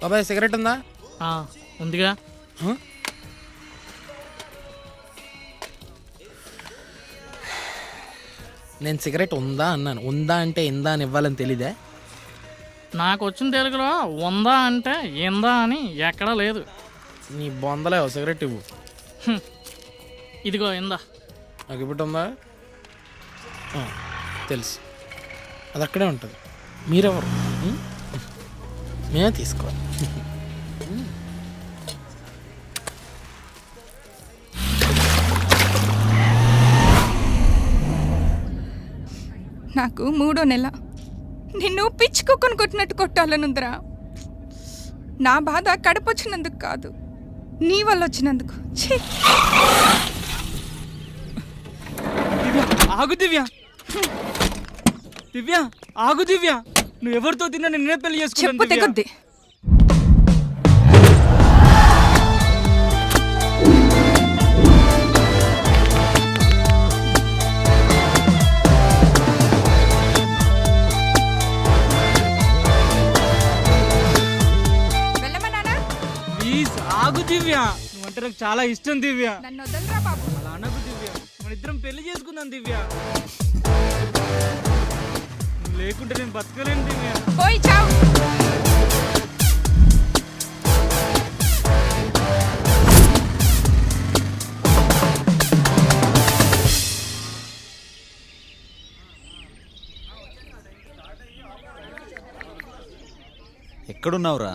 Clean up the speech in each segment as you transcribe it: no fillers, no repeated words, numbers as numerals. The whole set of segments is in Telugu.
బాబాయ్ సిగరెట్ ఉందా? ఉందిగా. నేను సిగరెట్ ఉందా అన్నాను. ఉందా అంటే ఇందా అని ఇవ్వాలని తెలీదా? నాకు వచ్చిన తెలుగులో ఉందా అంటే ఏందా అని ఎక్కడా లేదు. నీ బొందలే సిగరెట్ ఇవ్వు. ఇదిగో ఇందా. నాకు ఇప్పుడు ఉందా? తెలుసు, అది అక్కడే ఉంటుంది. మీరెవరు? మేమే తీసుకోవాలి. నాకు 3వ నెల. నిన్ను పిచ్చుకొక్కుని కొట్టినట్టు కొట్టాలనుందిరా. నా బాధ కడపొచ్చినందుకు కాదు, నీ వల్ల వచ్చినందుకు. ఛీ! ఆగు దివ్య, దివ్య ఆగు దివ్య. నువ్వు ఎవరితో తిన్నా నిన్నే పెళ్లి చేసుకున్నాను. చెప్పు తెగొద్ది. ప్లీజ్ ఆగు దివ్య, నువ్వంటే నాకు చాలా ఇష్టం దివ్య. నన్ను వదలరా బాబు. అలా అనకు దివ్య, మన ఇద్దరం పెళ్లి చేసుకుందాం దివ్య. నువ్వు లేకుంటే నేను బతకలేను దివ్య. పోయి చావు. ఎక్కడున్నావురా?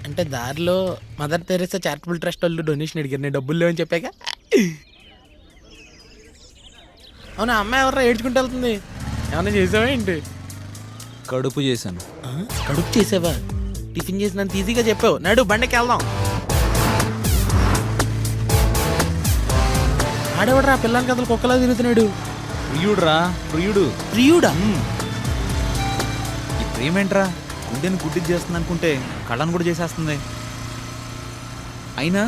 అంటే దారిలో మదర్ తెరెసా చారిటబుల్ ట్రస్ట్ వాళ్ళు డొనేషన్ అడిగారు. నేను డబ్బులు లేవని చెప్పాక. అవునా, అమ్మాయి ఎవరు ఏడ్చుకుంటూ వెళ్తుంది? ఏమన్నా చేసావా ఏంటి? కడుపు చేశాను. కడుపు చేసావా? టిఫిన్ చేసినంత ఈజీగా చెప్పావు. నాడు బండికి వెళ్దాం. ఆడేవాడు రా పిల్లని కథలు కుక్కలా తిరుగుతున్నాడు. ప్రియుడురా, ప్రియుడు. ప్రియుడా? ఈ ప్రేమేంట్రా, గుండెని గుడ్డిది చేస్తుంది అనుకుంటే కళ్ళను కూడా చేసేస్తుంది. అయినా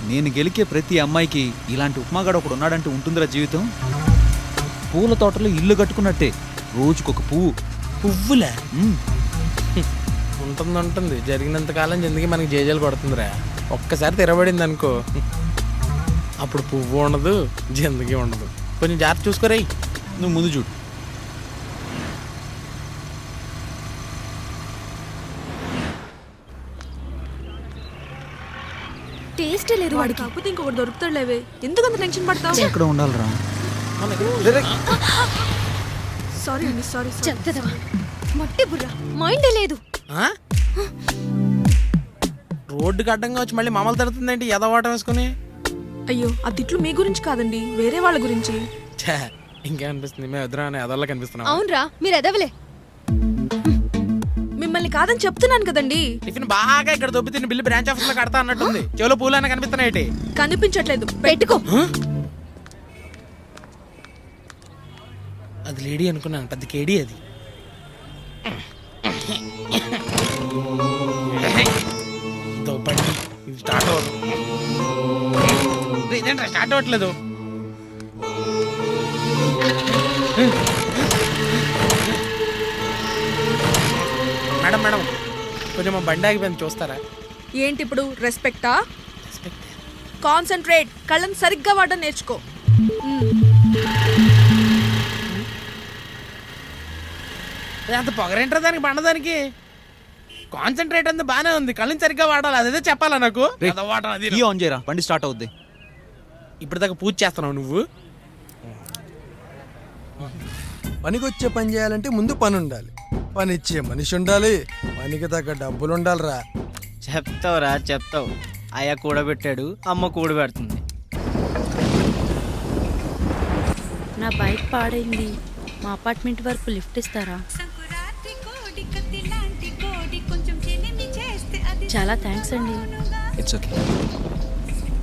నేను గెలికే ప్రతి అమ్మాయికి ఇలాంటి ఉప్మాగాడు ఒకడు ఉన్నాడంటే ఉంటుందిరా జీవితం. పూల తోటలో ఇల్లు కట్టుకున్నట్టే, రోజుకొక పువ్వు. పువ్వులే ఉంటుంది. జరిగినంత కాలం జిందగీ మనకి జేజాలు కొడుతుందిరా. ఒక్కసారి తెరబడింది అనుకో, అప్పుడు పువ్వు ఉండదు, జిందగీ ఉండదు. కొంచెం జాగ్రత్త చూసుకోరా. నువ్వు ముందు చూడు. టేస్ట్ లేదు వాడికి. కాకపోతే ఇంకొకటి దొరుకుతాడులేవే. ఎందుకు అంత టెన్షన్ పడతావు? ఎక్కడ ఉండాలిరా? సారీ అండి, సారీ. చెప్తావా? మట్టి బుర్ర, మైండే లేదు. రోడ్డుకి అడ్డంగా వచ్చి మళ్ళీ మామూలు తడుతుందేంటి ఎదవాట వేసుకుని? అయ్యో, ఆ తిట్లు మీ గురించి కాదండి, వేరే వాళ్ళ గురించి. ఇంకేమనిపిస్తుంది? మేము ఎదురా ఎదల్లా కనిపిస్తున్నాం. అవునరా, మీరు ఎదవలే. మిమ్మల్ని కాదని చెప్తున్నాను కదండి. టిఫిన్ బాగా ఇక్కడ దొబ్బి తిని బిల్లు బ్రాంచ్ ఆఫీస్ లో కడతా అన్నట్టుంది. చెవులో పూలైనా కనిపిస్తున్నాయి. కనిపించట్లేదు, పెట్టుకో. అది లేడీ అనుకున్నాను, పెద్ద కేడీ అది. స్టార్ట్ అవ్వట్లేదు. మేడం మేడం, కొంచెం మా బండి ఆగిపోయింది, చూస్తారా? ఏంటి ఇప్పుడు రెస్పెక్టా? కాన్సంట్రేట్, కళ్ళని సరిగ్గా వాడడం నేర్చుకో. అంత పొగరేంటారా దానికి, బండదానికి? కాన్సన్ట్రేట్ అంతా బానే ఉంది, కళ్ళని సరిగ్గా వాడాలి. అదే చెప్పాలా నాకు? ఆన్ చేయరా, బండి స్టార్ట్ అవుద్ది. ఇప్పుడు దాకా పూజ చేస్తున్నావు నువ్వు. పనికొచ్చే పని చేయాలంటే ముందు పని ఉండాలి, పని ఇచ్చే మనిషి ఉండాలి, పనికి తగ్గ డబ్బులు ఉండాలిరా. చెప్తావురా, చెప్తావు. అయ్యా కూడబెట్టాడు, అమ్మ కూడబెడుతుంది. నా బైక్ పాడైంది, మా అపార్ట్మెంట్ వరకు లిఫ్ట్ ఇస్తారా? చాలా థ్యాంక్స్ అండి. It's okay.